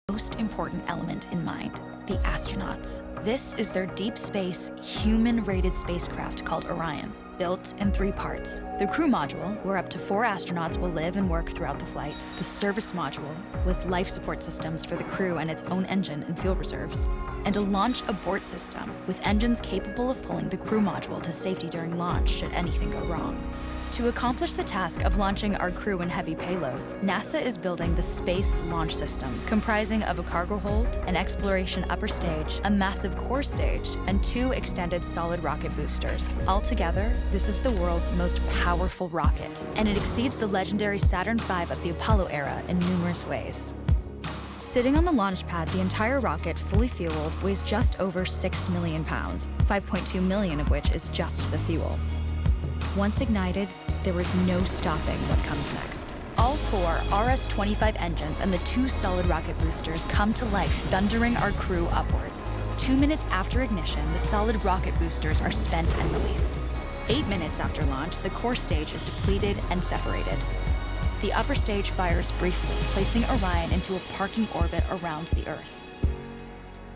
most important element in mind: the astronauts. This is their deep space, human-rated spacecraft called Orion, built in 3 parts. The crew module, where up to 4 astronauts will live and work throughout the flight. The service module, with life support systems for the crew and its own engine and fuel reserves. And a launch abort system, with engines capable of pulling the crew module to safety during launch should anything go wrong. To accomplish the task of launching our crew and heavy payloads, NASA is building the Space Launch System, comprising of a cargo hold, an exploration upper stage, a massive core stage, and 2 extended solid rocket boosters. Altogether, this is the world's most powerful rocket, and it exceeds the legendary Saturn V of the Apollo era in numerous ways. Sitting on the launch pad, the entire rocket, fully fueled, weighs just over 6 million pounds, 5.2 million of which is just the fuel. Once ignited, there is no stopping what comes next. All 4 RS-25 engines and the 2 solid rocket boosters come to life, thundering our crew upwards. 2 minutes after ignition, the solid rocket boosters are spent and released. 8 minutes after launch, the core stage is depleted and separated. The upper stage fires briefly, placing Orion into a parking orbit around the Earth.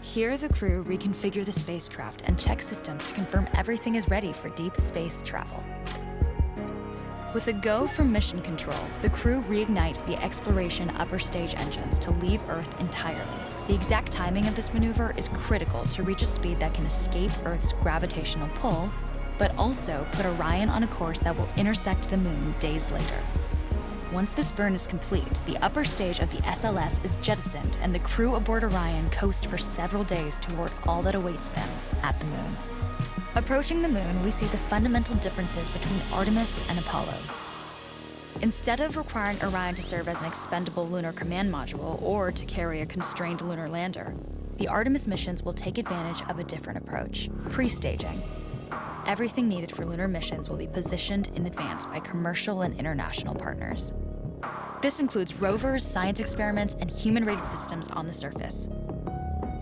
Here, the crew reconfigure the spacecraft and check systems to confirm everything is ready for deep space travel. With a go from mission control, the crew reignite the exploration upper stage engines to leave Earth entirely. The exact timing of this maneuver is critical to reach a speed that can escape Earth's gravitational pull, but also put Orion on a course that will intersect the Moon days later. Once this burn is complete, the upper stage of the SLS is jettisoned and the crew aboard Orion coast for several days toward all that awaits them at the Moon. Approaching the Moon, we see the fundamental differences between Artemis and Apollo. Instead of requiring Orion to serve as an expendable lunar command module or to carry a constrained lunar lander, the Artemis missions will take advantage of a different approach: pre-staging. Everything needed for lunar missions will be positioned in advance by commercial and international partners. This includes rovers, science experiments, and human-rated systems on the surface.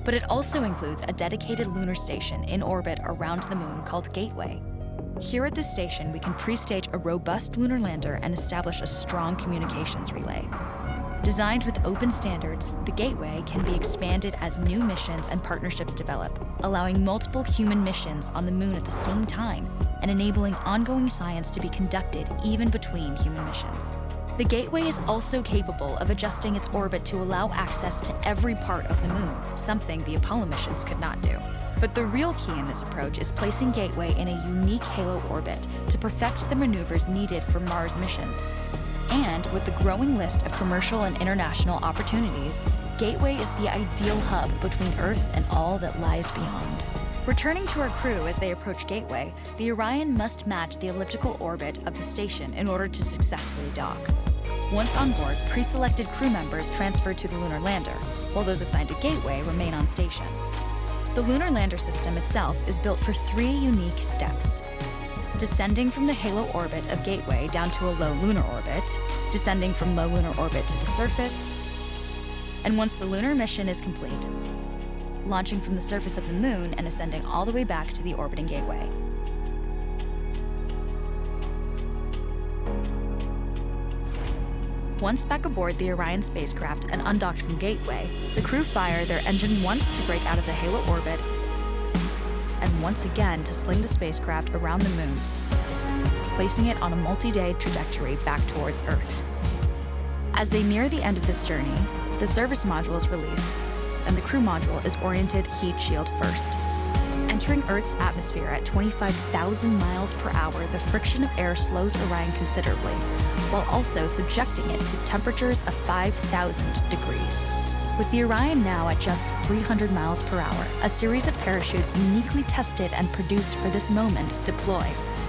But it also includes a dedicated lunar station in orbit around the Moon called Gateway. Here at this station, we can pre-stage a robust lunar lander and establish a strong communications relay. Designed with open standards, the Gateway can be expanded as new missions and partnerships develop, allowing multiple human missions on the Moon at the same time and enabling ongoing science to be conducted even between human missions. The Gateway is also capable of adjusting its orbit to allow access to every part of the Moon, something the Apollo missions could not do. But the real key in this approach is placing Gateway in a unique halo orbit to perfect the maneuvers needed for Mars missions. And with the growing list of commercial and international opportunities, Gateway is the ideal hub between Earth and all that lies beyond. Returning to our crew as they approach Gateway, the Orion must match the elliptical orbit of the station in order to successfully dock. Once on board, pre-selected crew members transfer to the lunar lander, while those assigned to Gateway remain on station. The lunar lander system itself is built for 3 unique steps: descending from the halo orbit of Gateway down to a low lunar orbit, descending from low lunar orbit to the surface, and once the lunar mission is complete, launching from the surface of the Moon and ascending all the way back to the orbiting Gateway. Once back aboard the Orion spacecraft and undocked from Gateway, the crew fire their engine once to break out of the halo orbit and once again to sling the spacecraft around the Moon, placing it on a multi-day trajectory back towards Earth. As they near the end of this journey, the service module is released, and the crew module is oriented heat shield first. Entering Earth's atmosphere at 25,000 miles per hour, the friction of air slows Orion considerably, while also subjecting it to temperatures of 5,000 degrees. With the Orion now at just 300 miles per hour, a series of parachutes uniquely tested and produced for this moment deploy,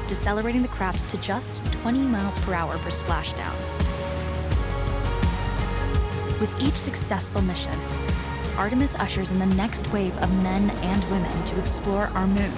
decelerating the craft to just 20 miles per hour for splashdown. With each successful mission, Artemis ushers in the next wave of men and women to explore our Moon,